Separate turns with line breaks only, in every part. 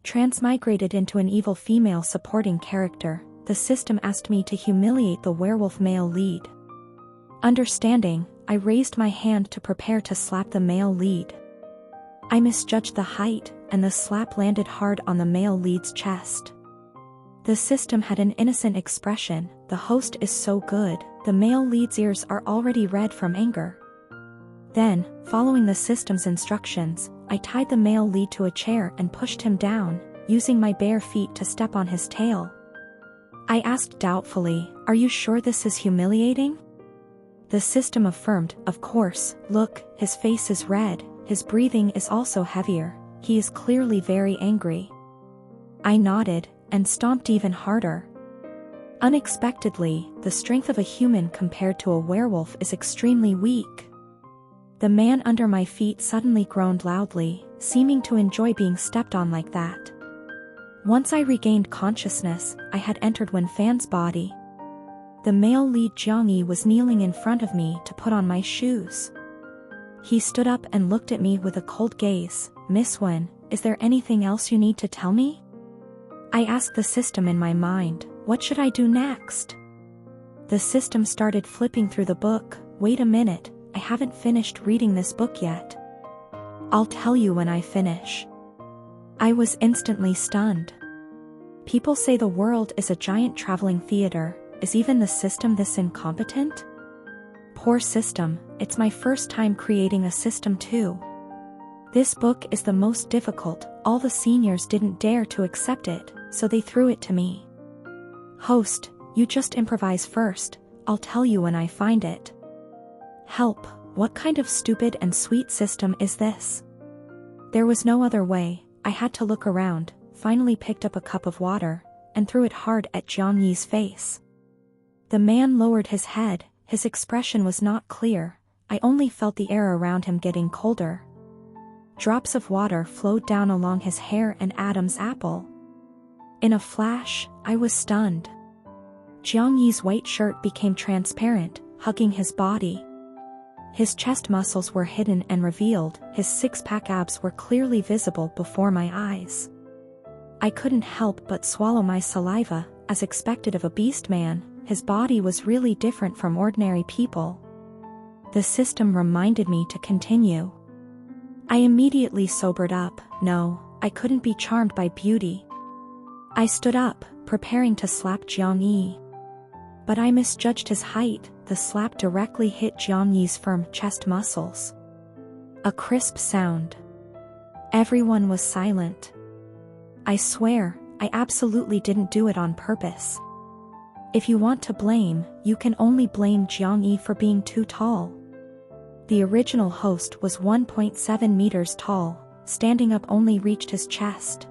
Transmigrated into an evil female supporting character, the system asked me to humiliate the werewolf male lead. Understanding, I raised my hand to prepare to slap the male lead. I misjudged the height, and the slap landed hard on the male lead's chest. The system had an innocent expression. The host is so good. The male lead's ears are already red from anger. Then, following the system's instructions, I tied the male lead to a chair and pushed him down, using my bare feet to step on his tail. I asked doubtfully, "Are you sure this is humiliating?" The system affirmed, "Of course, look, his face is red, his breathing is also heavier, he is clearly very angry." I nodded, and stomped even harder. Unexpectedly, the strength of a human compared to a werewolf is extremely weak. The man under my feet suddenly groaned loudly, seeming to enjoy being stepped on like that. Once I regained consciousness, I had entered Wenfan's body. The male lead Jiangyi was kneeling in front of me to put on my shoes. He stood up and looked at me with a cold gaze. "Miss Wen, is there anything else you need to tell me?" I asked the system in my mind, "What should I do next?" The system started flipping through the book. "Wait a minute, I haven't finished reading this book yet. I'll tell you when I finish." I was instantly stunned. People say the world is a giant traveling theater. Is even the system this incompetent? Poor system, it's my first time creating a system too. This book is the most difficult. All the seniors didn't dare to accept it, so they threw it to me. "Host, you just improvise first, I'll tell you when I find it." Help, what kind of stupid and sweet system is this? There was no other way. I had to look around, finally picked up a cup of water, and threw it hard at Jiangyi's face. The man lowered his head, his expression was not clear. I only felt the air around him getting colder. Drops of water flowed down along his hair and Adam's apple. In a flash, I was stunned. Jiangyi's white shirt became transparent, hugging his body. His chest muscles were hidden and revealed, his six-pack abs were clearly visible before my eyes. I couldn't help but swallow my saliva. As expected of a beast man, his body was really different from ordinary people. The system reminded me to continue. I immediately sobered up. No, I couldn't be charmed by beauty. I stood up, preparing to slap Jiangyi. But I misjudged his height. The slap directly hit Jiangyi's firm chest muscles. A crisp sound. Everyone was silent. I swear, I absolutely didn't do it on purpose. If you want to blame, you can only blame Jiangyi for being too tall. The original host was 1.7 meters tall, standing up only reached his chest.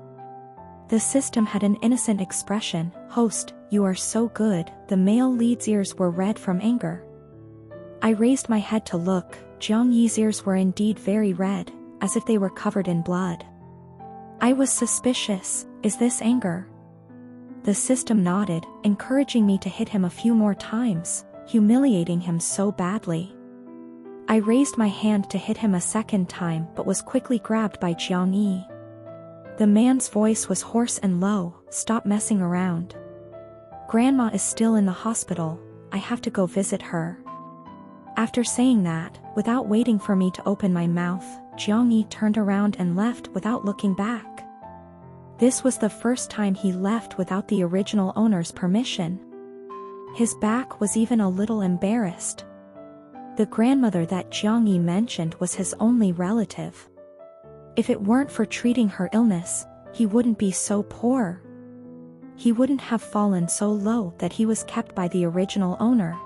The system had an innocent expression. "Host, you are so good." The male lead's ears were red from anger. I raised my head to look. Jiangyi's ears were indeed very red, as if they were covered in blood. I was suspicious. Is this anger? The system nodded, encouraging me to hit him a few more times, humiliating him so badly. I raised my hand to hit him a second time but was quickly grabbed by Jiangyi. The man's voice was hoarse and low. "Stop messing around. Grandma is still in the hospital, I have to go visit her." After saying that, without waiting for me to open my mouth, Jiangyi turned around and left without looking back. This was the first time he left without the original owner's permission. His back was even a little embarrassed. The grandmother that Jiangyi mentioned was his only relative. If it weren't for treating her illness, he wouldn't be so poor. He wouldn't have fallen so low that he was kept by the original owner.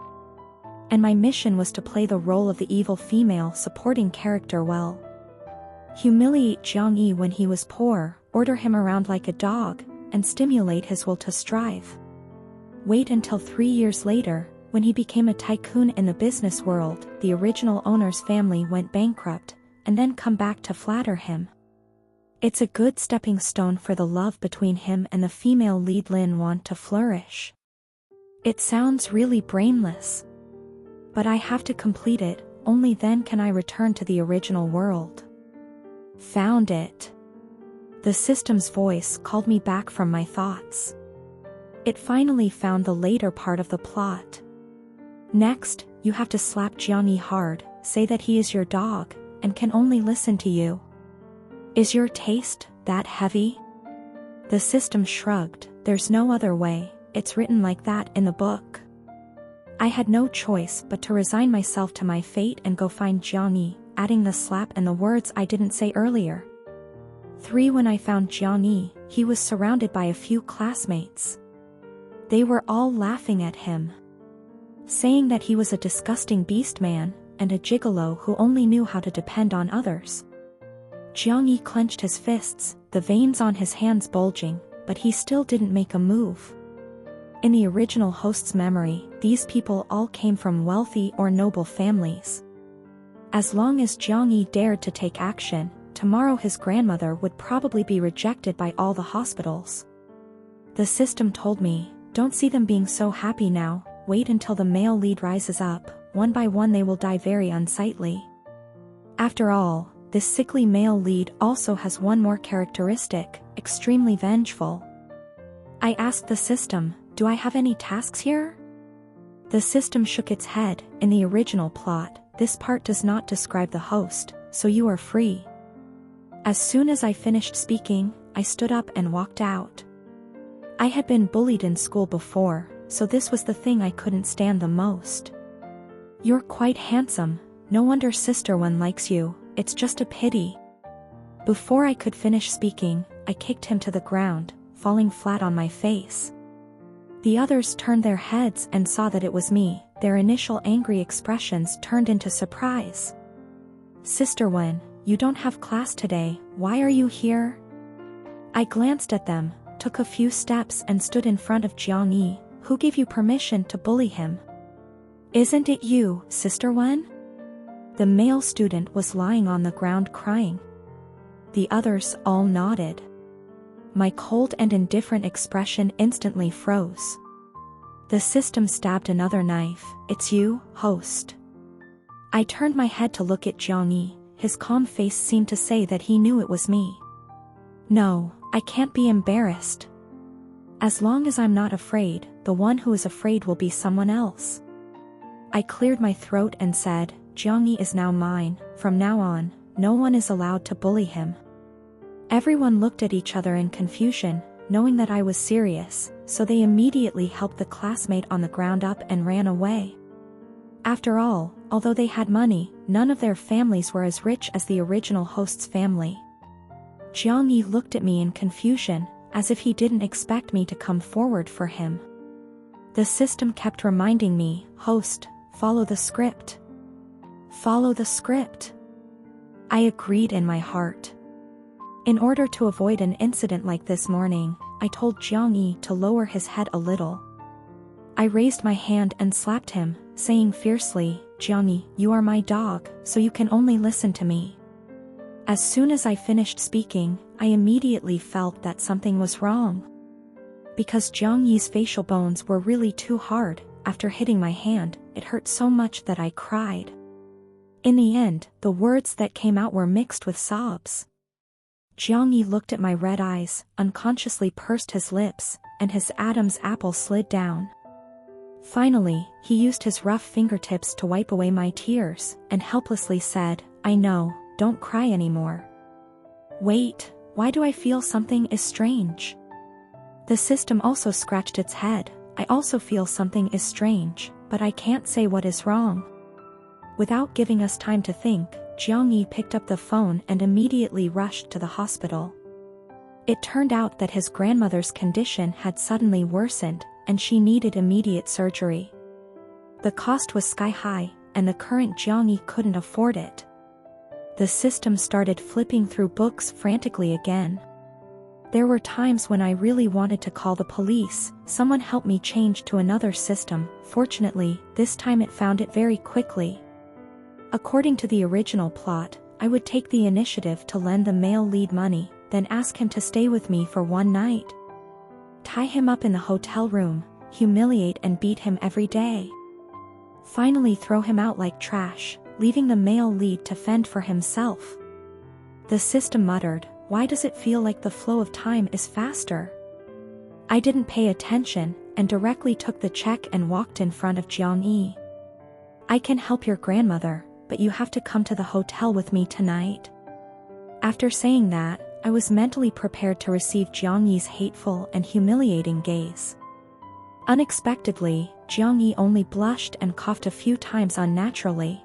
And my mission was to play the role of the evil female supporting character well. Humiliate Jiangyi when he was poor, order him around like a dog, and stimulate his will to strive. Wait until 3 years later, when he became a tycoon in the business world, the original owner's family went bankrupt, and then come back to flatter him. It's a good stepping stone for the love between him and the female lead Lin Wan to flourish. It sounds really brainless. But I have to complete it, only then can I return to the original world. Found it. The system's voice called me back from my thoughts. It finally found the later part of the plot. Next, you have to slap Jiangyi hard, say that he is your dog, and can only listen to you. Is your taste that heavy? The system shrugged. There's no other way, it's written like that in the book. I had no choice but to resign myself to my fate and go find Jiangyi, adding the slap and the words I didn't say earlier. 3. When I found Jiangyi, he was surrounded by a few classmates. They were all laughing at him, saying that he was a disgusting beast man, and a gigolo who only knew how to depend on others. Jiangyi clenched his fists, the veins on his hands bulging, but he still didn't make a move. In the original host's memory, these people all came from wealthy or noble families. As long as Jiangyi dared to take action, tomorrow his grandmother would probably be rejected by all the hospitals. The system told me, don't see them being so happy now, wait until the male lead rises up, one by one they will die very unsightly. After all, this sickly male lead also has one more characteristic, extremely vengeful. I asked the system, do I have any tasks here? The system shook its head. In the original plot, this part does not describe the host, so you are free. As soon as I finished speaking, I stood up and walked out. I had been bullied in school before, so this was the thing I couldn't stand the most. You're quite handsome, no wonder Sister One likes you, it's just a pity. Before I could finish speaking, I kicked him to the ground, falling flat on my face. The others turned their heads and saw that it was me. Their initial angry expressions turned into surprise. Sister Wen, you don't have class today, why are you here? I glanced at them, took a few steps and stood in front of Jiangyi. Who gave you permission to bully him? Isn't it you, Sister Wen? The male student was lying on the ground crying. The others all nodded. My cold and indifferent expression instantly froze. The system stabbed another knife. It's you, host. I turned my head to look at Jiangyi. His calm face seemed to say that he knew it was me. No, I can't be embarrassed. As long as I'm not afraid, the one who is afraid will be someone else. I cleared my throat and said, Jiangyi is now mine. From now on, no one is allowed to bully him. Everyone looked at each other in confusion, knowing that I was serious, so they immediately helped the classmate on the ground up and ran away. After all, although they had money, none of their families were as rich as the original host's family. Jiangyi looked at me in confusion, as if he didn't expect me to come forward for him. The system kept reminding me, host, follow the script. Follow the script. I agreed in my heart. In order to avoid an incident like this morning, I told Jiangyi to lower his head a little. I raised my hand and slapped him, saying fiercely, Jiangyi, you are my dog, so you can only listen to me. As soon as I finished speaking, I immediately felt that something was wrong. Because Jiangyi's facial bones were really too hard, after hitting my hand, it hurt so much that I cried. In the end, the words that came out were mixed with sobs. Jiangyi looked at my red eyes, unconsciously pursed his lips, and his Adam's apple slid down. Finally, he used his rough fingertips to wipe away my tears, and helplessly said, I know, don't cry anymore. Wait, why do I feel something is strange? The system also scratched its head. I also feel something is strange, but I can't say what is wrong. Without giving us time to think, Jiangyi picked up the phone and immediately rushed to the hospital. It turned out that his grandmother's condition had suddenly worsened, and she needed immediate surgery. The cost was sky high, and the current Jiangyi couldn't afford it. The system started flipping through books frantically again. There were times when I really wanted to call the police. Someone helped me change to another system. Fortunately, this time it found it very quickly. According to the original plot, I would take the initiative to lend the male lead money, then ask him to stay with me for one night. Tie him up in the hotel room, humiliate and beat him every day. Finally throw him out like trash, leaving the male lead to fend for himself. The system muttered, why does it feel like the flow of time is faster? I didn't pay attention, and directly took the check and walked in front of Jiang Yi. I can help your grandmother, but you have to come to the hotel with me tonight. After saying that, I was mentally prepared to receive Jiang Yi's hateful and humiliating gaze. Unexpectedly, Jiang Yi only blushed and coughed a few times unnaturally.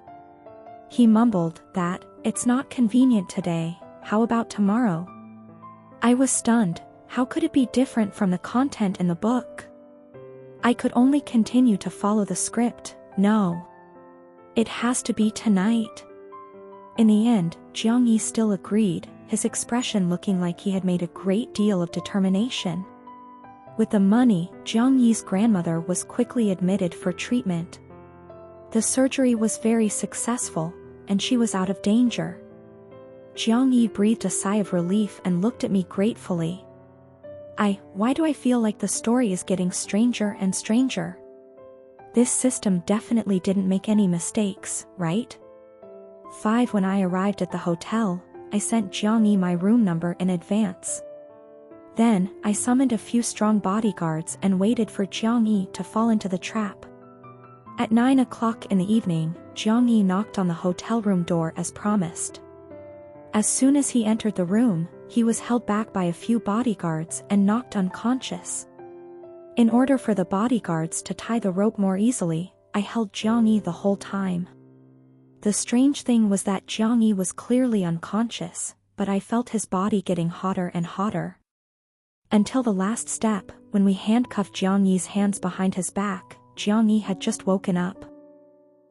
He mumbled that, "It's not convenient today, how about tomorrow?" I was stunned. How could it be different from the content in the book? I could only continue to follow the script. No. It has to be tonight. In the end, Jiang Yi still agreed, his expression looking like he had made a great deal of determination. With the money, Jiang Yi's grandmother was quickly admitted for treatment. The surgery was very successful, and she was out of danger. Jiang Yi breathed a sigh of relief and looked at me gratefully. Why do I feel like the story is getting stranger and stranger? This system definitely didn't make any mistakes, right? 5. When I arrived at the hotel, I sent Jiang Yi my room number in advance. Then, I summoned a few strong bodyguards and waited for Jiang Yi to fall into the trap. At 9 o'clock in the evening, Jiang Yi knocked on the hotel room door as promised. As soon as he entered the room, he was held back by a few bodyguards and knocked unconscious. In order for the bodyguards to tie the rope more easily, I held Jiang Yi the whole time. The strange thing was that Jiang Yi was clearly unconscious, but I felt his body getting hotter and hotter. Until the last step, when we handcuffed Jiang Yi's hands behind his back, Jiang Yi had just woken up.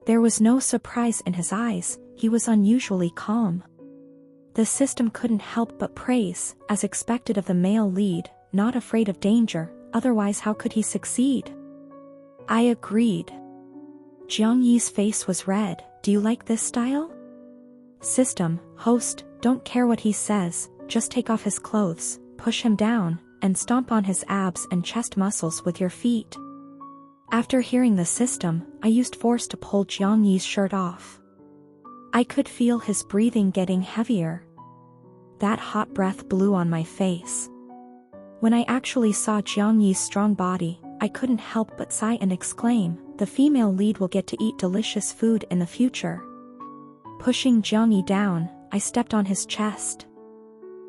There was no surprise in his eyes, he was unusually calm. The system couldn't help but praise, as expected of the male lead, not afraid of danger, otherwise how could he succeed? I agreed. Jiang Yi's face was red. Do you like this style? System, host, don't care what he says, just take off his clothes, push him down, and stomp on his abs and chest muscles with your feet. After hearing the system, I used force to pull Jiang Yi's shirt off. I could feel his breathing getting heavier. That hot breath blew on my face. When I actually saw Jiang Yi's strong body, I couldn't help but sigh and exclaim, the female lead will get to eat delicious food in the future. Pushing Jiang Yi down, I stepped on his chest.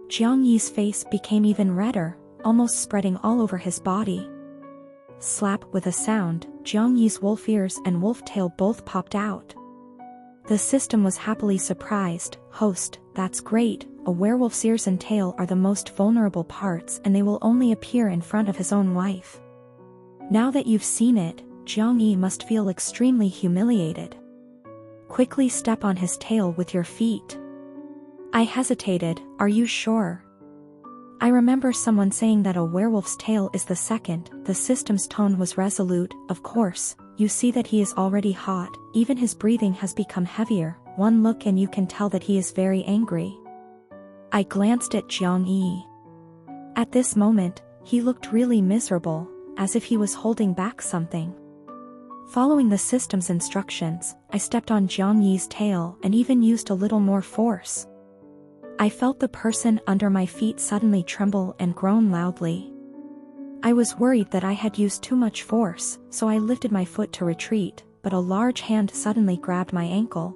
Jiang Yi's face became even redder, almost spreading all over his body. Slap with a sound, Jiang Yi's wolf ears and wolf tail both popped out. The system was happily surprised. Host, that's great, a werewolf's ears and tail are the most vulnerable parts and they will only appear in front of his own wife. Now that you've seen it, Jiang Yi must feel extremely humiliated. Quickly step on his tail with your feet. I hesitated, are you sure? I remember someone saying that a werewolf's tail is the second. The system's tone was resolute. Of course, you see that he is already hot, even his breathing has become heavier, one look and you can tell that he is very angry. I glanced at Jiang Yi. At this moment, he looked really miserable, as if he was holding back something. Following the system's instructions, I stepped on Jiang Yi's tail and even used a little more force. I felt the person under my feet suddenly tremble and groan loudly. I was worried that I had used too much force, so I lifted my foot to retreat, but a large hand suddenly grabbed my ankle.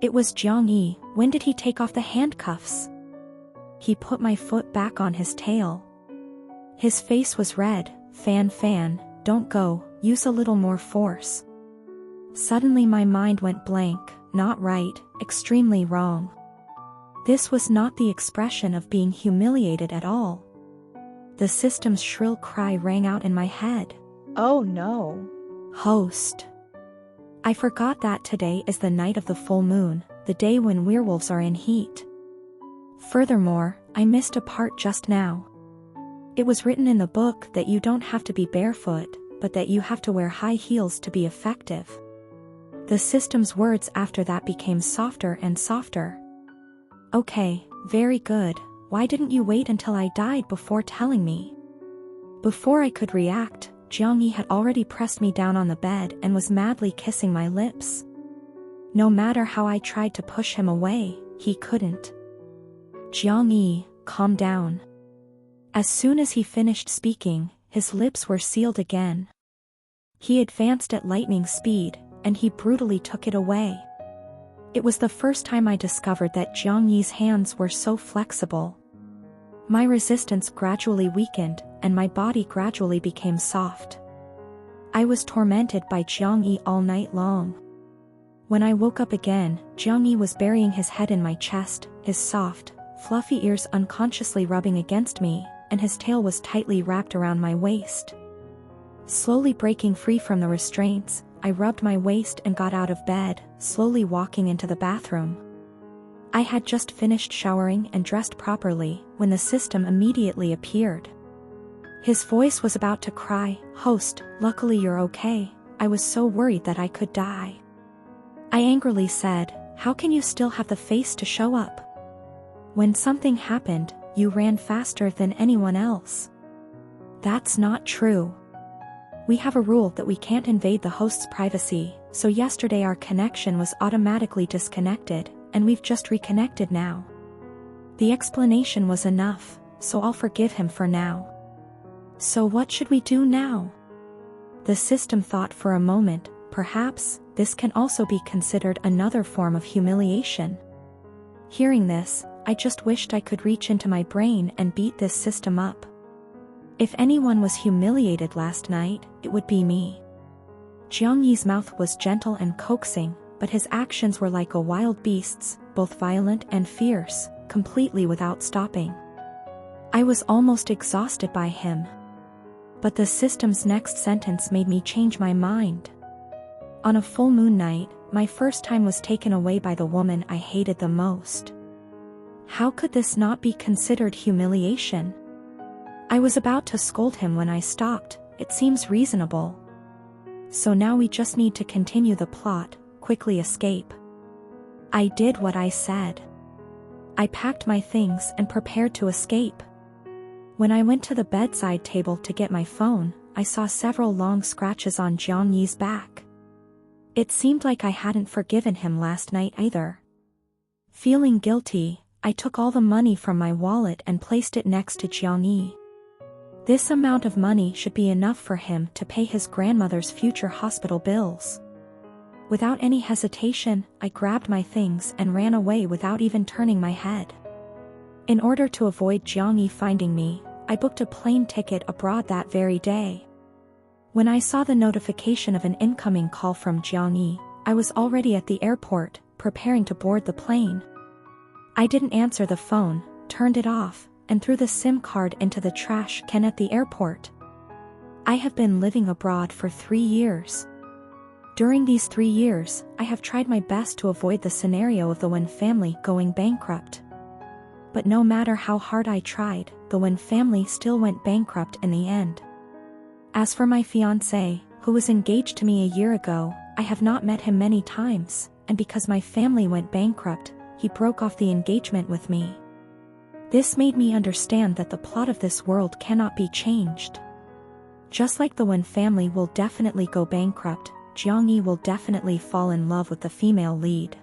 It was Jiang Yi. When did he take off the handcuffs? He put my foot back on his tail. His face was red. Fan, don't go, use a little more force. Suddenly my mind went blank. Not right, extremely wrong. This was not the expression of being humiliated at all. The system's shrill cry rang out in my head.
Oh no.
Host. I forgot that today is the night of the full moon, the day when werewolves are in heat. Furthermore, I missed a part just now. It was written in the book that you don't have to be barefoot, but that you have to wear high heels to be effective. The system's words after that became softer and softer. Okay, very good. Why didn't you wait until I died before telling me? Before I could react, Jiang Yi had already pressed me down on the bed and was madly kissing my lips. No matter how I tried to push him away, he couldn't. Jiang Yi, calm down. As soon as he finished speaking, his lips were sealed again. He advanced at lightning speed, and he brutally took it away. It was the first time I discovered that Jiang Yi's hands were so flexible. My resistance gradually weakened, and my body gradually became soft. I was tormented by Jiang Yi all night long. When I woke up again, Jiang Yi was burying his head in my chest, his soft, fluffy ears unconsciously rubbing against me, and his tail was tightly wrapped around my waist. Slowly breaking free from the restraints, I rubbed my waist and got out of bed, slowly walking into the bathroom. I had just finished showering and dressed properly when the system immediately appeared. His voice was about to cry, "Host, luckily you're okay. I was so worried that I could die." I angrily said, "How can you still have the face to show up? When something happened, you ran faster than anyone else." "That's not true. We have a rule that we can't invade the host's privacy, so yesterday our connection was automatically disconnected, and we've just reconnected now." The explanation was enough, so I'll forgive him for now. "So what should we do now?" The system thought for a moment. Perhaps this can also be considered another form of humiliation. Hearing this, I just wished I could reach into my brain and beat this system up. If anyone was humiliated last night, it would be me. Jiang Yi's mouth was gentle and coaxing, but his actions were like a wild beast's, both violent and fierce, completely without stopping. I was almost exhausted by him. But the system's next sentence made me change my mind. On a full moon night, my first time was taken away by the woman I hated the most. How could this not be considered humiliation? I was about to scold him when I stopped. It seems reasonable. So now we just need to continue the plot, quickly escape. I did what I said. I packed my things and prepared to escape. When I went to the bedside table to get my phone, I saw several long scratches on Jiang Yi's back. It seemed like I hadn't forgiven him last night either. Feeling guilty, I took all the money from my wallet and placed it next to Jiang Yi. This amount of money should be enough for him to pay his grandmother's future hospital bills. Without any hesitation, I grabbed my things and ran away without even turning my head. In order to avoid Jiang Yi finding me, I booked a plane ticket abroad that very day. When I saw the notification of an incoming call from Jiang Yi, I was already at the airport, preparing to board the plane. I didn't answer the phone, turned it off, and threw the SIM card into the trash can at the airport. I have been living abroad for 3 years. During these 3 years, I have tried my best to avoid the scenario of the Wen family going bankrupt. But no matter how hard I tried, the Wen family still went bankrupt in the end. As for my fiancé, who was engaged to me a year ago, I have not met him many times, and because my family went bankrupt, he broke off the engagement with me. This made me understand that the plot of this world cannot be changed. Just like the Wen family will definitely go bankrupt, Jiang Yi will definitely fall in love with the female lead.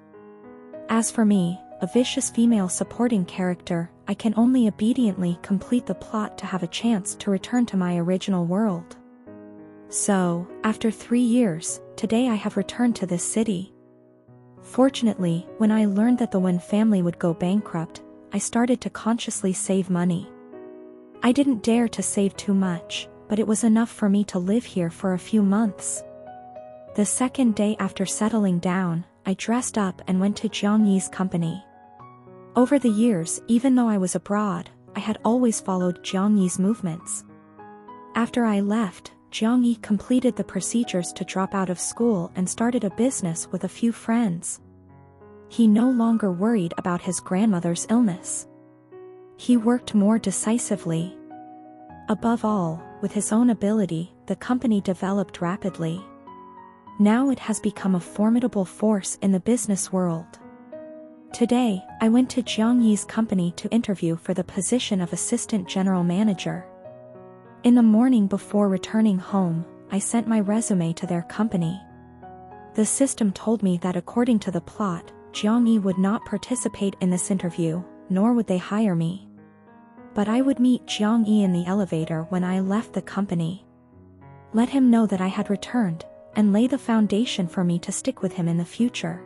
As for me, a vicious female supporting character, I can only obediently complete the plot to have a chance to return to my original world. So, after 3 years, today I have returned to this city. Fortunately, when I learned that the Wen family would go bankrupt, I started to consciously save money. I didn't dare to save too much, but it was enough for me to live here for a few months. The second day after settling down, I dressed up and went to Jiang Yi's company. Over the years, even though I was abroad, I had always followed Jiang Yi's movements. After I left, Jiang Yi completed the procedures to drop out of school and started a business with a few friends. He no longer worried about his grandmother's illness. He worked more decisively. Above all, with his own ability, the company developed rapidly. Now it has become a formidable force in the business world. Today, I went to Jiang Yi's company to interview for the position of assistant general manager. In the morning before returning home, I sent my resume to their company. The system told me that according to the plot, Jiang Yi would not participate in this interview, nor would they hire me. But I would meet Jiang Yi in the elevator when I left the company. Let him know that I had returned, and lay the foundation for me to stick with him in the future.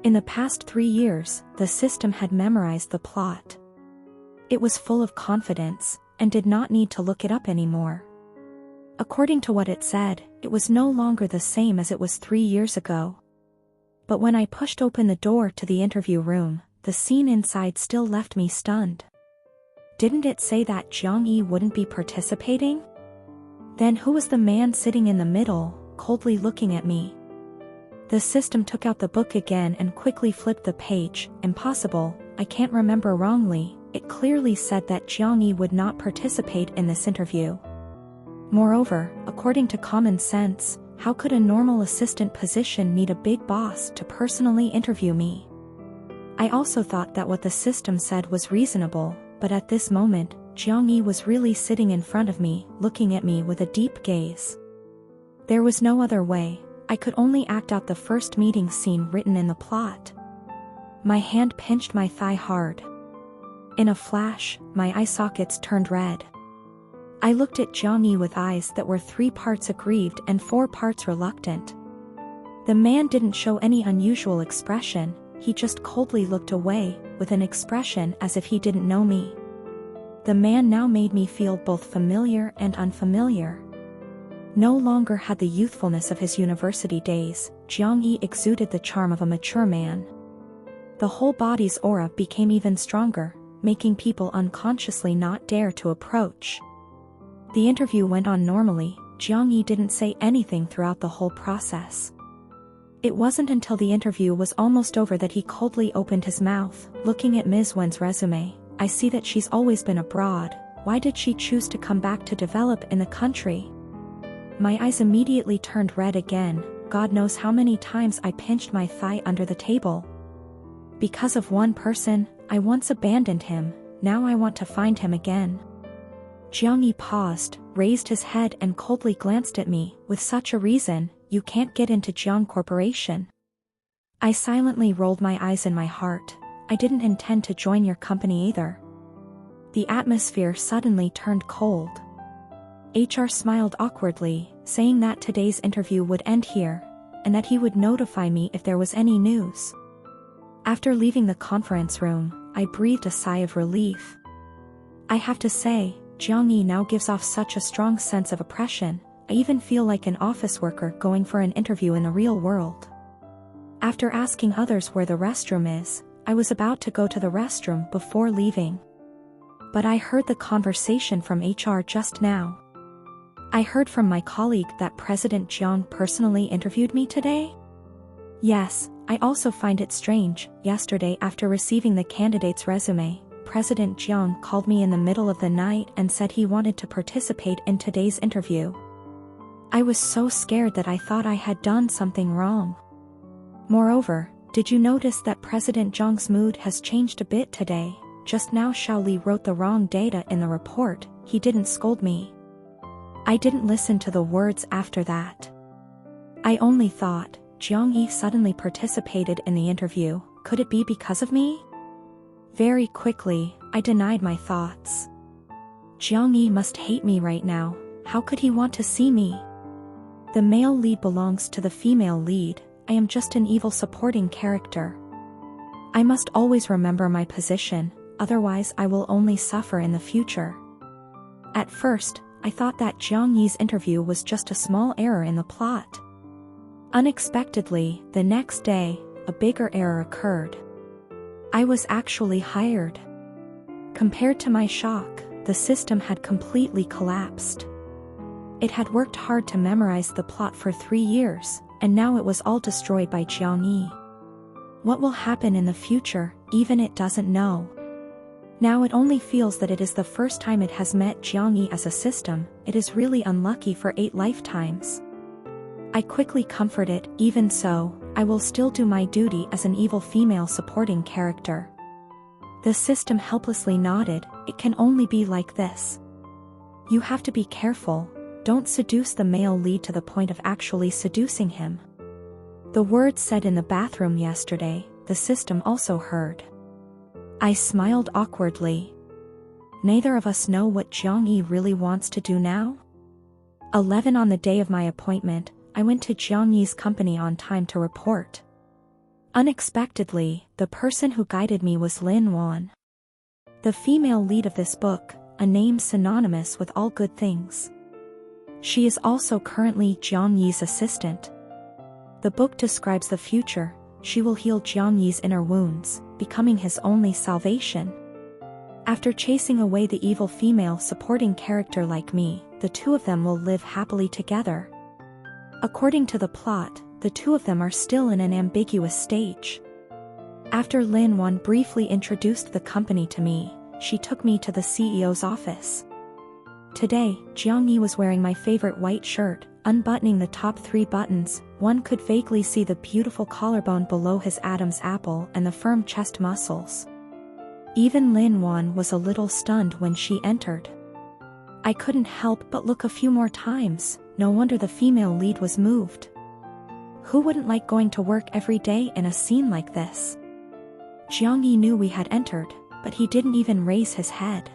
In the past 3 years, the system had memorized the plot. It was full of confidence, and did not need to look it up anymore. According to what it said, it was no longer the same as it was 3 years ago. But when I pushed open the door to the interview room, the scene inside still left me stunned. Didn't it say that Jiang Yi wouldn't be participating? Then who was the man sitting in the middle, coldly looking at me? The system took out the book again and quickly flipped the page. Impossible, I can't remember wrongly, it clearly said that Jiang Yi would not participate in this interview. Moreover, according to common sense, how could a normal assistant position need a big boss to personally interview me? I also thought that what the system said was reasonable, but at this moment, Jiang Yi was really sitting in front of me, looking at me with a deep gaze. There was no other way, I could only act out the first meeting scene written in the plot. My hand pinched my thigh hard. In a flash, my eye sockets turned red. I looked at Jiang Yi with eyes that were 3 parts aggrieved and 4 parts reluctant. The man didn't show any unusual expression, he just coldly looked away, with an expression as if he didn't know me. The man now made me feel both familiar and unfamiliar. No longer had the youthfulness of his university days, Jiang Yi exuded the charm of a mature man. The whole body's aura became even stronger, making people unconsciously not dare to approach. The interview went on normally. Jiang Yi didn't say anything throughout the whole process. It wasn't until the interview was almost over that he coldly opened his mouth. Looking at Ms. Wen's resume, I see that she's always been abroad. Why did she choose to come back to develop in the country? My eyes immediately turned red again. God knows how many times I pinched my thigh under the table. Because of one person, I once abandoned him, now I want to find him again. Jiang Yi paused, raised his head and coldly glanced at me. With such a reason, you can't get into Jiang Corporation. I silently rolled my eyes in my heart. I didn't intend to join your company either. The atmosphere suddenly turned cold. HR smiled awkwardly, saying that today's interview would end here, and that he would notify me if there was any news. After leaving the conference room, I breathed a sigh of relief. I have to say, Jiang Yi now gives off such a strong sense of oppression. I even feel like an office worker going for an interview in the real world. After asking others where the restroom is, I was about to go to the restroom before leaving. But I heard the conversation from HR just now. I heard from my colleague that President Jiang personally interviewed me today? Yes, I also find it strange. Yesterday, after receiving the candidate's resume, President Jiang called me in the middle of the night and said he wanted to participate in today's interview. I was so scared that I thought I had done something wrong. Moreover, did you notice that President Jiang's mood has changed a bit today? Just now Xiao Li wrote the wrong data in the report. He didn't scold me. I didn't listen to the words after that. I only thought, Jiang Yi suddenly participated in the interview. Could it be because of me? Very quickly, I denied my thoughts. Jiang Yi must hate me right now. How could he want to see me? The male lead belongs to the female lead. I am just an evil supporting character. I must always remember my position, otherwise I will only suffer in the future. At first, I thought that Jiang Yi's interview was just a small error in the plot. Unexpectedly, the next day, a bigger error occurred. I was actually hired. Compared to my shock, the system had completely collapsed. It had worked hard to memorize the plot for 3 years, and now it was all destroyed by Jiang Yi. What will happen in the future, even it doesn't know. Now it only feels that it is the first time it has met Jiang Yi as a system. It is really unlucky for 8 lifetimes. I quickly comfort it. Even so, I will still do my duty as an evil female supporting character. The system helplessly nodded. It can only be like this. You have to be careful. Don't seduce the male lead to the point of actually seducing him. The words said in the bathroom yesterday, the system also heard. I smiled awkwardly. Neither of us know what Jiang Yi really wants to do now? 11 On the day of my appointment, I went to Jiang Yi's company on time to report. Unexpectedly, the person who guided me was Lin Wan, the female lead of this book, a name synonymous with all good things. She is also currently Jiang Yi's assistant. The book describes the future. She will heal Jiang Yi's inner wounds, becoming his only salvation. After chasing away the evil female supporting character like me, the two of them will live happily together. According to the plot, the two of them are still in an ambiguous stage. After Lin Wan briefly introduced the company to me, she took me to the CEO's office. Today, Jiang Yi was wearing my favorite white shirt. Unbuttoning the top 3 buttons, one could vaguely see the beautiful collarbone below his Adam's apple and the firm chest muscles. Even Lin Wan was a little stunned when she entered. I couldn't help but look a few more times. No wonder the female lead was moved. Who wouldn't like going to work every day in a scene like this? Jiang Yi knew we had entered, but he didn't even raise his head.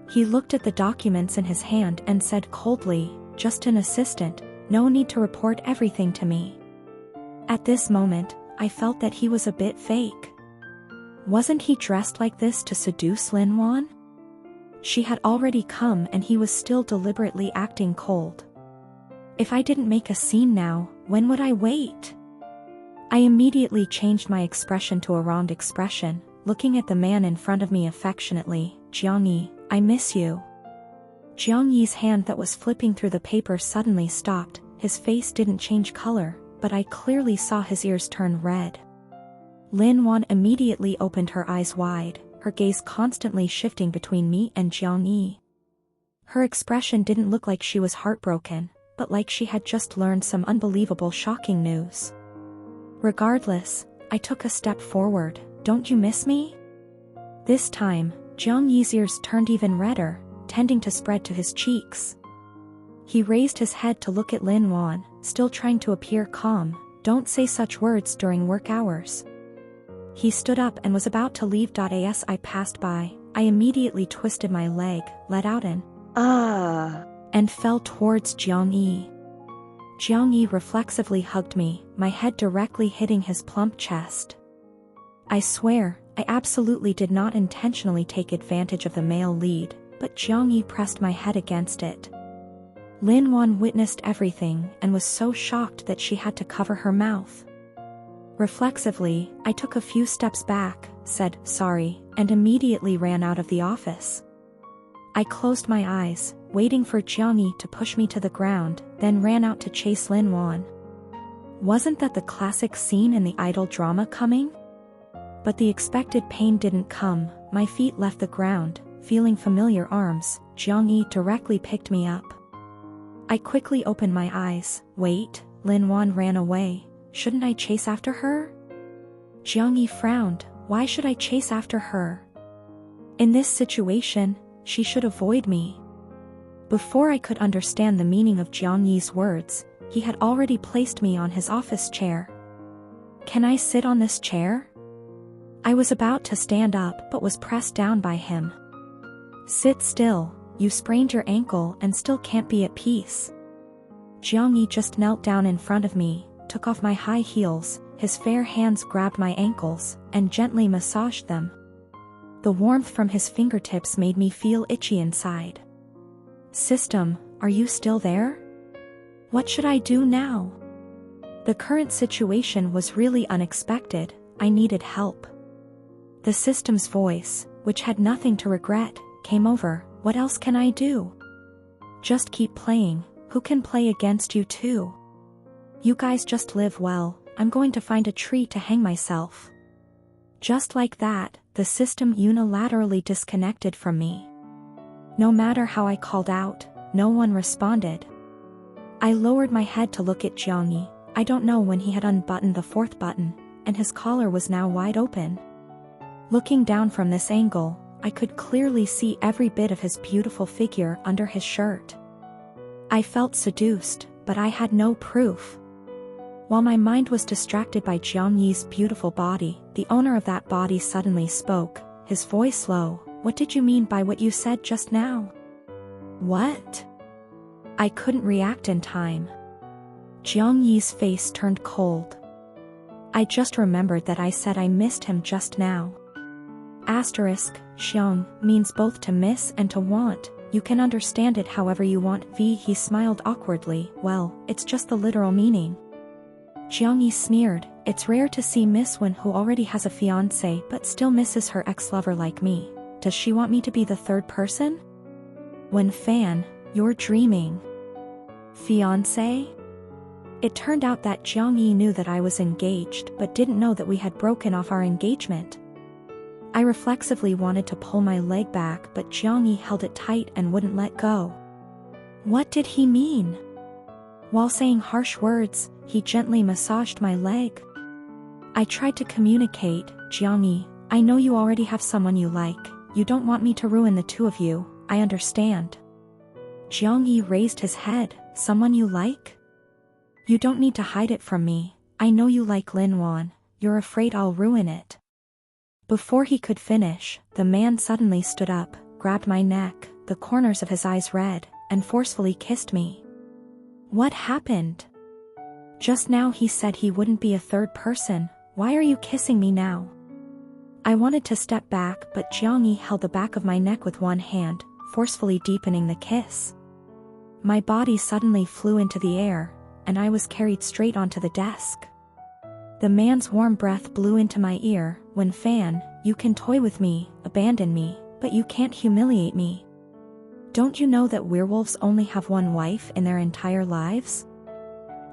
He looked at the documents in his hand and said coldly, "Just an assistant, no need to report everything to me." At this moment, I felt that he was a bit fake. Wasn't he dressed like this to seduce Lin Wan? She had already come and he was still deliberately acting cold. If I didn't make a scene now, when would I wait? I immediately changed my expression to a wronged expression, looking at the man in front of me affectionately. "Jiang Yi, I miss you." Jiang Yi's hand that was flipping through the paper suddenly stopped. His face didn't change color, but I clearly saw his ears turn red. Lin Wan immediately opened her eyes wide, her gaze constantly shifting between me and Jiang Yi. Her expression didn't look like she was heartbroken, but like she had just learned some unbelievable shocking news. Regardless, I took a step forward. "Don't you miss me?" This time, Jiang Yi's ears turned even redder, tending to spread to his cheeks. He raised his head to look at Lin Wan, still trying to appear calm. "Don't say such words during work hours." He stood up and was about to leave. As I passed by, I immediately twisted my leg, let out an "ah," and fell towards Jiang Yi. Jiang Yi reflexively hugged me, my head directly hitting his plump chest. I swear, I absolutely did not intentionally take advantage of the male lead, but Jiang Yi pressed my head against it. Lin Wan witnessed everything and was so shocked that she had to cover her mouth. Reflexively, I took a few steps back, said sorry, and immediately ran out of the office. I closed my eyes, waiting for Jiang Yi to push me to the ground, then ran out to chase Lin Wan. Wasn't that the classic scene in the idol drama coming? But the expected pain didn't come. My feet left the ground, feeling familiar arms. Jiang Yi directly picked me up. I quickly opened my eyes. Wait, Lin Wan ran away. Shouldn't I chase after her? Jiang Yi frowned. Why should I chase after her? In this situation, she should avoid me. Before I could understand the meaning of Jiang Yi's words, he had already placed me on his office chair. "Can I sit on this chair?" I was about to stand up but was pressed down by him. "Sit still, you sprained your ankle and still can't be at peace." Jiang Yi just knelt down in front of me, took off my high heels, his fair hands grabbed my ankles, and gently massaged them. The warmth from his fingertips made me feel itchy inside. "System, are you still there? What should I do now?" The current situation was really unexpected. I needed help. The system's voice, which had nothing to regret, came over. "What else can I do?" "Just keep playing. Who can play against you too? You guys just live well. I'm going to find a tree to hang myself." Just like that, the system unilaterally disconnected from me. No matter how I called out, no one responded. I lowered my head to look at Jiang Yi. I don't know when he had unbuttoned the 4th button, and his collar was now wide open. Looking down from this angle, I could clearly see every bit of his beautiful figure under his shirt. I felt seduced, but I had no proof. While my mind was distracted by Jiang Yi's beautiful body, the owner of that body suddenly spoke. his voice low. What did you mean by what you said just now? What? I couldn't react in time. Jiang Yi's face turned cold. I just remembered that I said I missed him just now. Asterisk, xiang, means both to miss and to want. You can understand it however you want. He smiled awkwardly. Well, it's just the literal meaning. Jiang Yi sneered. It's rare to see Miss Wen who already has a fiancé but still misses her ex-lover like me. Does she want me to be the third person? Wen Fan, you're dreaming. Fiancé? It turned out that Jiang Yi knew that I was engaged but didn't know that we had broken off our engagement. I reflexively wanted to pull my leg back but Jiang Yi held it tight and wouldn't let go. What did he mean? While saying harsh words, he gently massaged my leg. I tried to communicate. Jiang Yi, I know you already have someone you like. You don't want me to ruin the two of you, I understand. Jiang Yi raised his head. Someone you like? You don't need to hide it from me. I know you like Lin Wan. You're afraid I'll ruin it. Before he could finish, the man suddenly stood up, grabbed my neck, the corners of his eyes red, and forcefully kissed me. What happened? Just now he said he wouldn't be a third person. Why are you kissing me now? I wanted to step back but Jiang Yi held the back of my neck with one hand, forcefully deepening the kiss. My body suddenly flew into the air, and I was carried straight onto the desk. The man's warm breath blew into my ear. Wen Fan, you can toy with me, abandon me, but you can't humiliate me. Don't you know that werewolves only have one wife in their entire lives?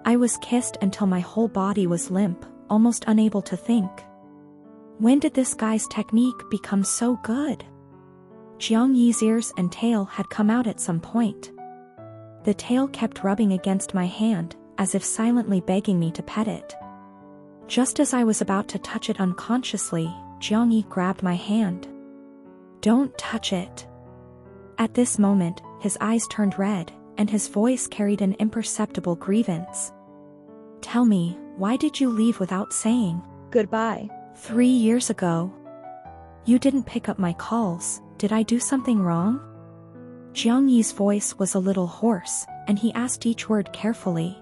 I was kissed until my whole body was limp, almost unable to think. When did this guy's technique become so good? Jiang Yi's ears and tail had come out at some point. The tail kept rubbing against my hand, as if silently begging me to pet it. Just as I was about to touch it unconsciously, Jiang Yi grabbed my hand. Don't touch it. At this moment, his eyes turned red, and his voice carried an imperceptible grievance. Tell me, why did you leave without saying
goodbye?
3 years ago. You didn't pick up my calls. Did I do something wrong? Jiang Yi's voice was a little hoarse, and he asked each word carefully.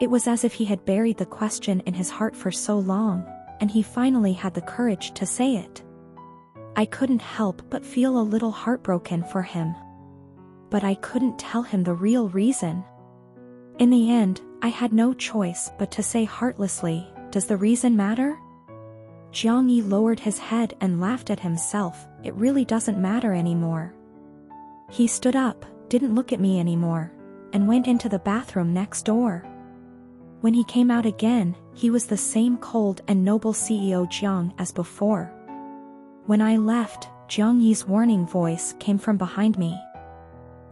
It was as if he had buried the question in his heart for so long, and he finally had the courage to say it. I couldn't help but feel a little heartbroken for him. But I couldn't tell him the real reason. In the end, I had no choice but to say heartlessly, does the reason matter? Jiang Yi lowered his head and laughed at himself. It really doesn't matter anymore. He stood up, didn't look at me anymore, and went into the bathroom next door. When he came out again, he was the same cold and noble CEO Jiang as before. When I left, Jiang Yi's warning voice came from behind me.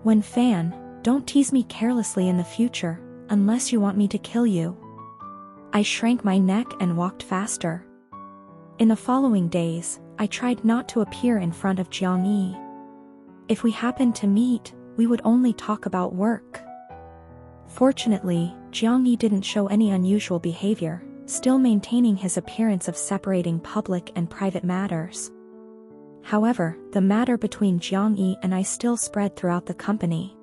Wen Fan, don't tease me carelessly in the future, unless you want me to kill you. I shrank my neck and walked faster. In the following days, I tried not to appear in front of Jiang Yi. If we happened to meet, we would only talk about work. Fortunately, Jiang Yi didn't show any unusual behavior, still maintaining his appearance of separating public and private matters. However, the matter between Jiang Yi and I still spread throughout the company.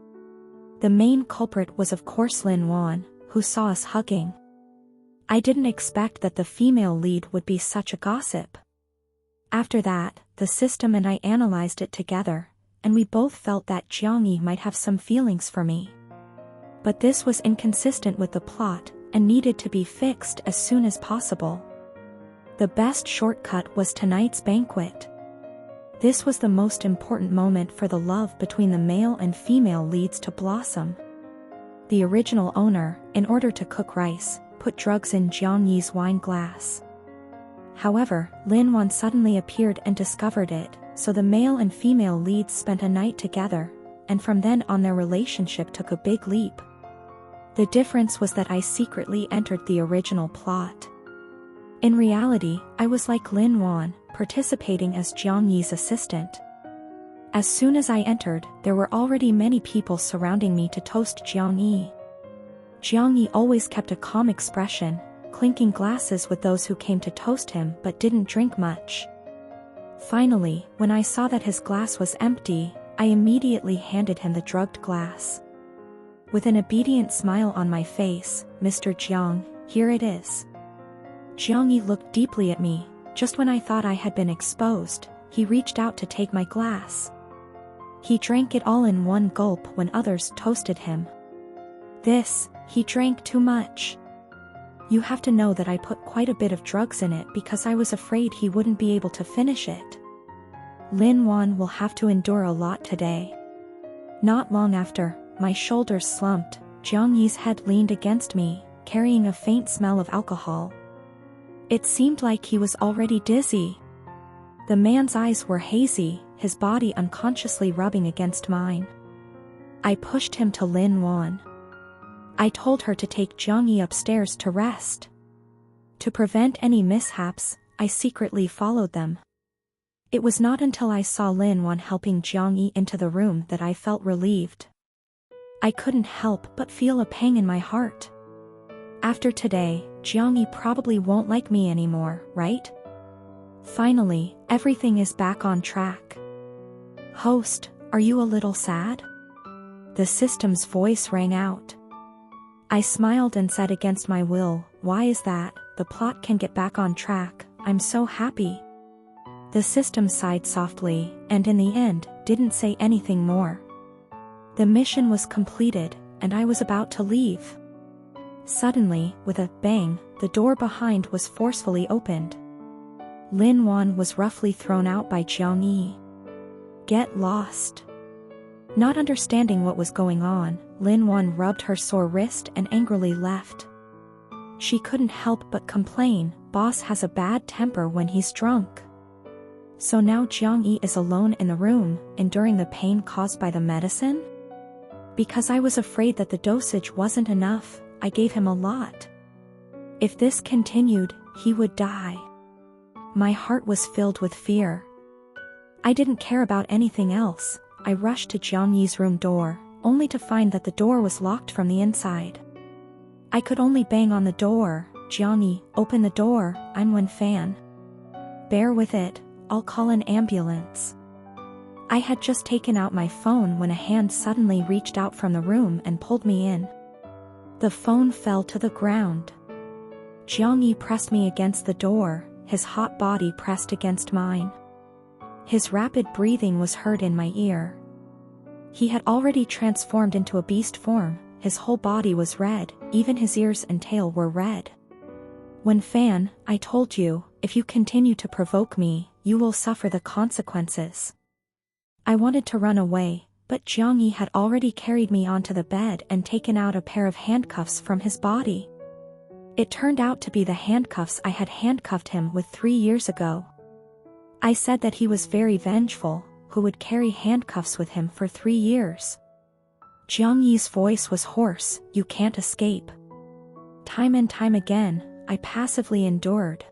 The main culprit was of course Lin Wan, who saw us hugging. I didn't expect that the female lead would be such a gossip. After that, the system and I analyzed it together, and we both felt that Jiang Yi might have some feelings for me. But this was inconsistent with the plot, and needed to be fixed as soon as possible. The best shortcut was tonight's banquet. This was the most important moment for the love between the male and female leads to blossom. The original owner, in order to cook rice, put drugs in Jiang Yi's wine glass. However, Lin Wan suddenly appeared and discovered it, so the male and female leads spent a night together, and from then on their relationship took a big leap. The difference was that I secretly entered the original plot. In reality, I was like Lin Wan, participating as Jiang Yi's assistant. As soon as I entered, there were already many people surrounding me to toast Jiang Yi. Jiang Yi always kept a calm expression, clinking glasses with those who came to toast him but didn't drink much. Finally, when I saw that his glass was empty, I immediately handed him the drugged glass. With an obedient smile on my face, "Mr. Jiang, here it is." Jiang Yi looked deeply at me. Just when I thought I had been exposed, he reached out to take my glass. He drank it all in one gulp when others toasted him. He drank too much. You have to know that I put quite a bit of drugs in it because I was afraid he wouldn't be able to finish it. Lin Wan will have to endure a lot today. Not long after, my shoulders slumped, Jiang Yi's head leaned against me, carrying a faint smell of alcohol. It seemed like he was already dizzy. The man's eyes were hazy, his body unconsciously rubbing against mine. I pushed him to Lin Wan. I told her to take Jiang Yi upstairs to rest. To prevent any mishaps, I secretly followed them. It was not until I saw Lin Wan helping Jiang Yi into the room that I felt relieved. I couldn't help but feel a pang in my heart. After today, Jiang Yi probably won't like me anymore, right? Finally, everything is back on track. Host, are you a little sad? The system's voice rang out. I smiled and said against my will, "Why is that? The plot can get back on track, I'm so happy." The system sighed softly, and in the end, didn't say anything more. The mission was completed, and I was about to leave. Suddenly, with a bang, the door behind was forcefully opened. Lin Wan was roughly thrown out by Jiang Yi. "Get lost." Not understanding what was going on, Lin Wan rubbed her sore wrist and angrily left. She couldn't help but complain, "Boss has a bad temper when he's drunk." So now Jiang Yi is alone in the room, enduring the pain caused by the medicine? Because I was afraid that the dosage wasn't enough, I gave him a lot. If this continued, he would die. My heart was filled with fear. I didn't care about anything else. I rushed to Jiang Yi's room door, only to find that the door was locked from the inside. I could only bang on the door. "Jiang Yi, open the door, I'm Wen Fan." "Bear with it, I'll call an ambulance." I had just taken out my phone when a hand suddenly reached out from the room and pulled me in. The phone fell to the ground. Jiang Yi pressed me against the door, his hot body pressed against mine. His rapid breathing was heard in my ear. He had already transformed into a beast form, his whole body was red, even his ears and tail were red. "Wen Fan, I told you, if you continue to provoke me, you will suffer the consequences." I wanted to run away, but Jiang Yi had already carried me onto the bed and taken out a pair of handcuffs from his body. It turned out to be the handcuffs I had handcuffed him with 3 years ago. I said that he was very vengeful, who would carry handcuffs with him for 3 years. Jiang Yi's voice was hoarse, "You can't escape." Time and time again, I passively endured.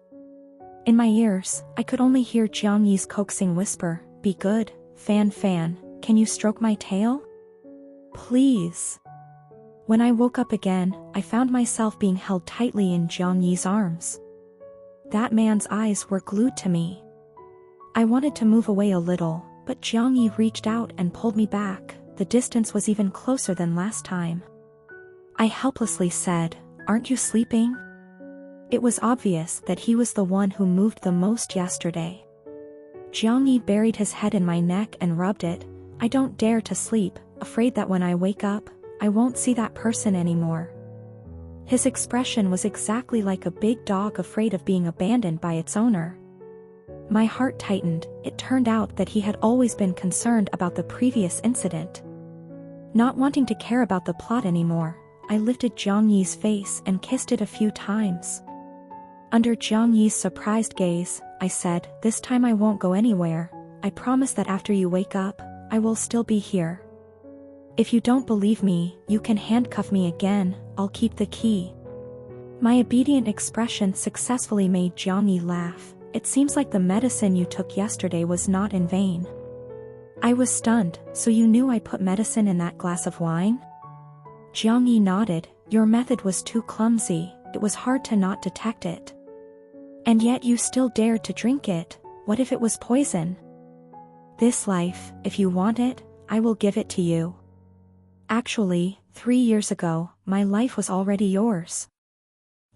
In my ears, I could only hear Jiang Yi's coaxing whisper, "Be good, Fan Fan, can you stroke my tail? Please." When I woke up again, I found myself being held tightly in Jiang Yi's arms. That man's eyes were glued to me. I wanted to move away a little, but Jiang Yi reached out and pulled me back. The distance was even closer than last time. I helplessly said, "Aren't you sleeping?" It was obvious that he was the one who moved the most yesterday. Jiang Yi buried his head in my neck and rubbed it. "I don't dare to sleep, afraid that when I wake up, I won't see that person anymore." His expression was exactly like a big dog afraid of being abandoned by its owner. My heart tightened. It turned out that he had always been concerned about the previous incident. Not wanting to care about the plot anymore, I lifted Jiang Yi's face and kissed it a few times. Under Jiang Yi's surprised gaze, I said, "This time I won't go anywhere. I promise that after you wake up, I will still be here. If you don't believe me, you can handcuff me again, I'll keep the key." My obedient expression successfully made Jiang Yi laugh. "It seems like the medicine you took yesterday was not in vain." I was stunned. "So you knew I put medicine in that glass of wine?" Jiang Yi nodded. "Your method was too clumsy, it was hard to not detect it. And yet you still dared to drink it. What if it was poison? This life, if you want it, I will give it to you. Actually, 3 years ago, my life was already yours.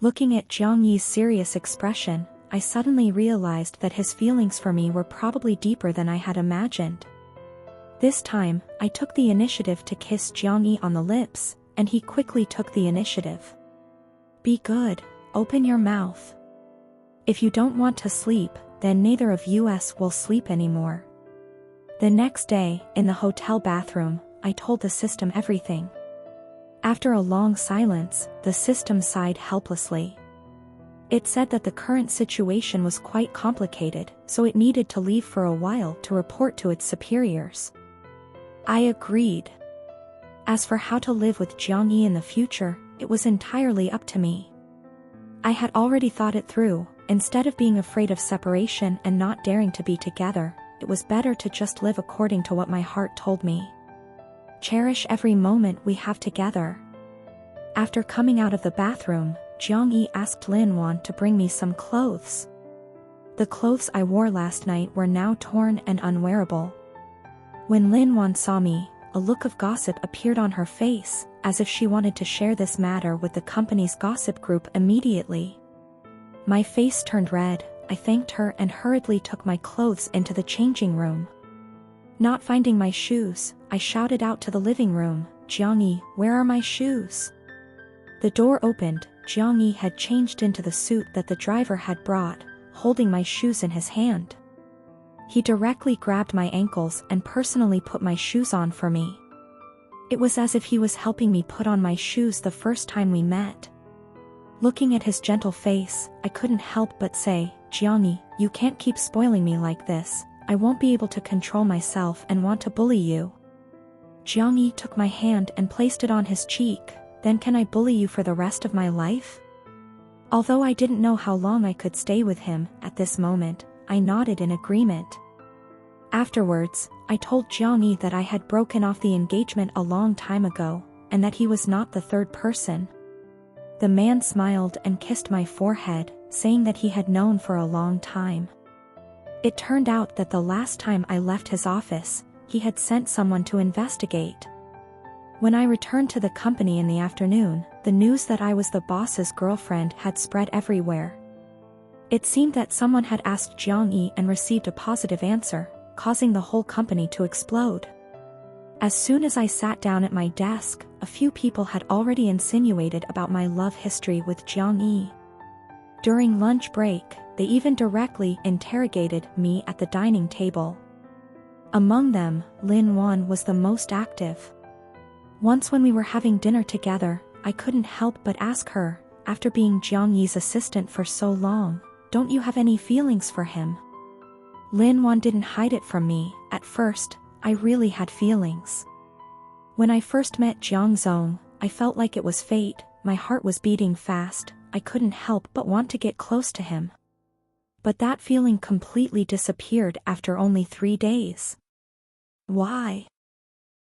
Looking at Jiang Yi's serious expression, I suddenly realized that his feelings for me were probably deeper than I had imagined. This time, I took the initiative to kiss Jiang Yi on the lips, and he quickly took the initiative. Be good, open your mouth. If you don't want to sleep, then neither of us will sleep anymore. The next day, in the hotel bathroom, I told the system everything. After a long silence, the system sighed helplessly. It said that the current situation was quite complicated, so it needed to leave for a while to report to its superiors. I agreed. As for how to live with Jiang Yi in the future, it was entirely up to me. I had already thought it through. Instead of being afraid of separation and not daring to be together, it was better to just live according to what my heart told me. Cherish every moment we have together. After coming out of the bathroom, Jiang Yi asked Lin Wan to bring me some clothes. The clothes I wore last night were now torn and unwearable. When Lin Wan saw me, a look of gossip appeared on her face, as if she wanted to share this matter with the company's gossip group immediately. My face turned red, I thanked her and hurriedly took my clothes into the changing room. Not finding my shoes, I shouted out to the living room, Jiang Yi, where are my shoes? The door opened. Jiang Yi had changed into the suit that the driver had brought, holding my shoes in his hand. He directly grabbed my ankles and personally put my shoes on for me. It was as if he was helping me put on my shoes the first time we met. Looking at his gentle face, I couldn't help but say, Jiang Yi, you can't keep spoiling me like this. I won't be able to control myself and want to bully you. Jiang Yi took my hand and placed it on his cheek. Then can I bully you for the rest of my life? Although I didn't know how long I could stay with him at this moment, I nodded in agreement. Afterwards, I told Jiang Yi that I had broken off the engagement a long time ago, and that he was not the third person. The man smiled and kissed my forehead, saying that he had known for a long time. It turned out that the last time I left his office, he had sent someone to investigate. When I returned to the company in the afternoon, the news that I was the boss's girlfriend had spread everywhere. It seemed that someone had asked Jiang Yi and received a positive answer, causing the whole company to explode. As soon as I sat down at my desk, a few people had already insinuated about my love history with Jiang Yi. During lunch break, they even directly interrogated me at the dining table. Among them, Lin Wan was the most active. Once when we were having dinner together, I couldn't help but ask her, after being Jiang Yi's assistant for so long, don't you have any feelings for him? Lin Wan didn't hide it from me. At first, I really had feelings. When I first met Jiang Zong, I felt like it was fate. My heart was beating fast. I couldn't help but want to get close to him. But that feeling completely disappeared after only 3 days. Why?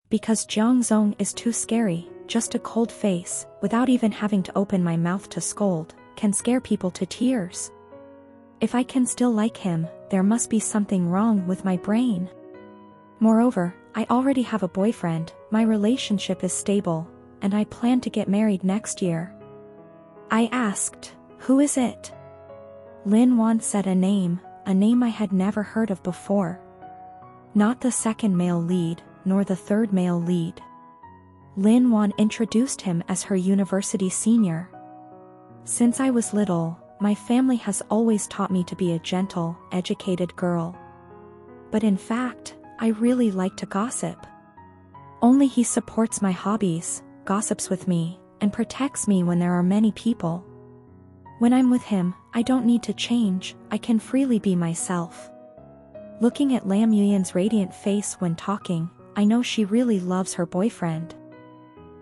Because Jiang Zong is too scary. Just a cold face, without even having to open my mouth to scold, can scare people to tears. If I can still like him, there must be something wrong with my brain. Moreover, I already have a boyfriend, my relationship is stable, and I plan to get married next year. I asked, who is it? Lin Wan said a name I had never heard of before. Not the second male lead, nor the third male lead. Lin Wan introduced him as her university senior. Since I was little, my family has always taught me to be a gentle, educated girl. But in fact, I really like to gossip. Only he supports my hobbies, gossips with me, and protects me when there are many people. When I'm with him, I don't need to change, I can freely be myself. Looking at Lam Yuyan's radiant face when talking, I know she really loves her boyfriend.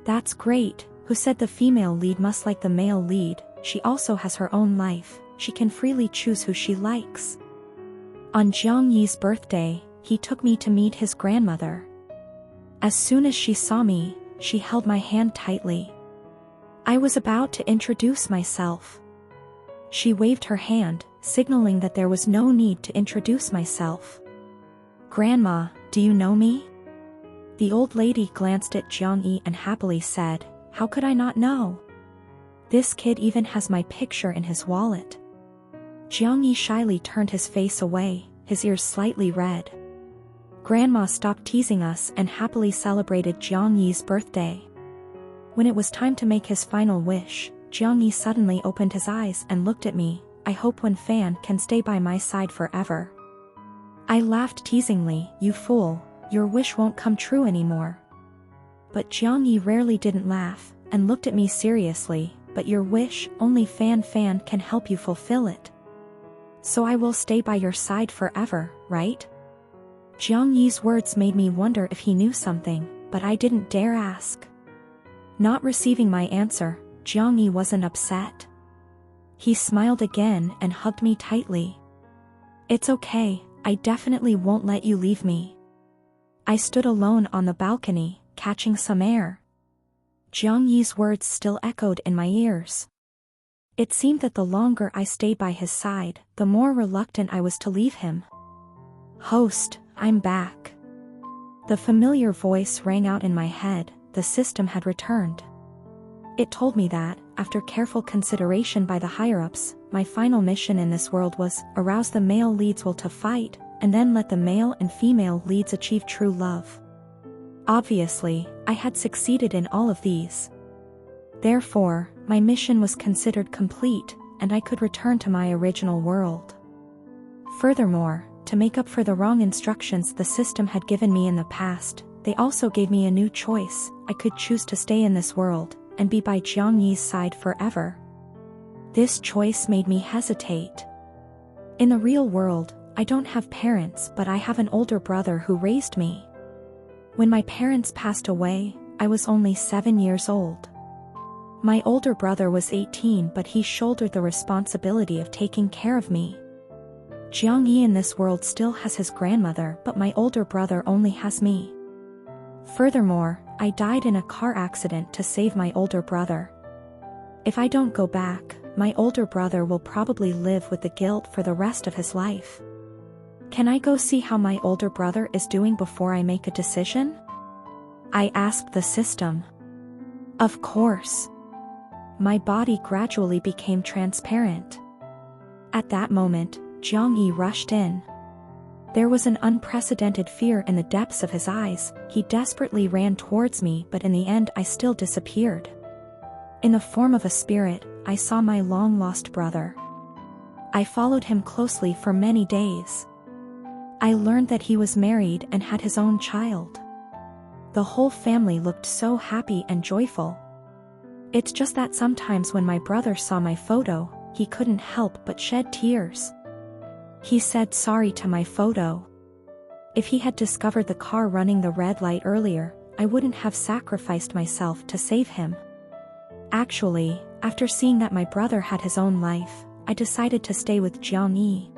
That's great. Who said the female lead must like the male lead? She also has her own life, she can freely choose who she likes. On Jiang Yi's birthday, he took me to meet his grandmother. As soon as she saw me, she held my hand tightly. I was about to introduce myself. She waved her hand, signaling that there was no need to introduce myself. "Grandma, do you know me?" The old lady glanced at Jiang-yi and happily said, "How could I not know? This kid even has my picture in his wallet." Jiang-yi shyly turned his face away, his ears slightly red. Grandma stopped teasing us and happily celebrated Jiang-yi's birthday. When it was time to make his final wish, Jiang-yi suddenly opened his eyes and looked at me. "I hope Wen Fan can stay by my side forever." I laughed teasingly, "You fool, your wish won't come true anymore." But Jiang-yi rarely didn't laugh, and looked at me seriously. "But your wish, only Fan can help you fulfill it. So I will stay by your side forever, right?" Jiang-yi's words made me wonder if he knew something, but I didn't dare ask. Not receiving my answer, Jiang-yi wasn't upset. He smiled again and hugged me tightly. "It's okay, I definitely won't let you leave me." I stood alone on the balcony, catching some air. Jiang-yi's words still echoed in my ears. It seemed that the longer I stayed by his side, the more reluctant I was to leave him. "Host, I'm back." The familiar voice rang out in my head. The system had returned. It told me that, after careful consideration by the higher-ups, my final mission in this world was, arouse the male lead's will to fight, and then let the male and female leads achieve true love. Obviously, I had succeeded in all of these. Therefore, my mission was considered complete, and I could return to my original world. Furthermore, to make up for the wrong instructions the system had given me in the past, they also gave me a new choice. I could choose to stay in this world, and be by Jiang-yi's side forever. This choice made me hesitate. In the real world, I don't have parents, but I have an older brother who raised me. When my parents passed away, I was only 7 years old. My older brother was 18, but he shouldered the responsibility of taking care of me. Jiang-yi in this world still has his grandmother, but my older brother only has me. Furthermore, I died in a car accident to save my older brother. If I don't go back, my older brother will probably live with the guilt for the rest of his life. Can I go see how my older brother is doing before I make a decision? I asked the system. Of course. My body gradually became transparent. At that moment, Jiang-yi rushed in. There was an unprecedented fear in the depths of his eyes. He desperately ran towards me, but in the end I still disappeared. In the form of a spirit, I saw my long-lost brother. I followed him closely for many days. I learned that he was married and had his own child. The whole family looked so happy and joyful. It's just that sometimes when my brother saw my photo, he couldn't help but shed tears. He said sorry to my photo. If he had discovered the car running the red light earlier, I wouldn't have sacrificed myself to save him. Actually, after seeing that my brother had his own life, I decided to stay with Jiang-yi.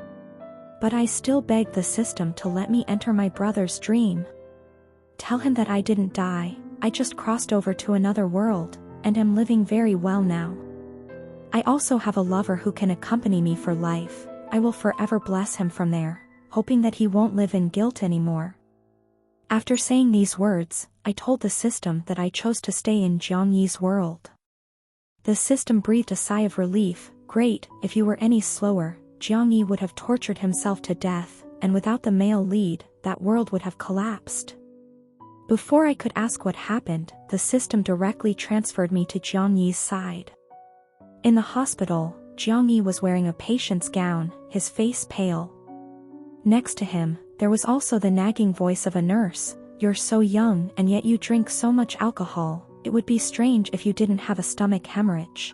But I still begged the system to let me enter my brother's dream. Tell him that I didn't die, I just crossed over to another world, and am living very well now. I also have a lover who can accompany me for life. I will forever bless him from there, hoping that he won't live in guilt anymore. After saying these words, I told the system that I chose to stay in Jiang-yi's world. The system breathed a sigh of relief. Great, if you were any slower, Jiang-yi would have tortured himself to death, and without the male lead, that world would have collapsed. Before I could ask what happened, the system directly transferred me to Jiang-yi's side. In the hospital, Jiang-yi was wearing a patient's gown, his face pale. Next to him, there was also the nagging voice of a nurse. You're so young and yet you drink so much alcohol, it would be strange if you didn't have a stomach hemorrhage.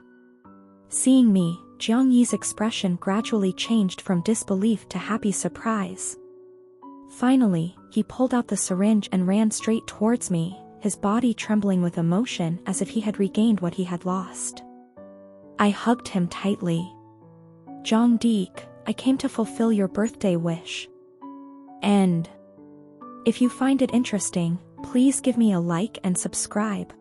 Seeing me, Jiang-yi's expression gradually changed from disbelief to happy surprise. Finally, he pulled out the syringe and ran straight towards me, his body trembling with emotion as if he had regained what he had lost. I hugged him tightly. Jiang-dik, I came to fulfill your birthday wish. And if you find it interesting, please give me a like and subscribe.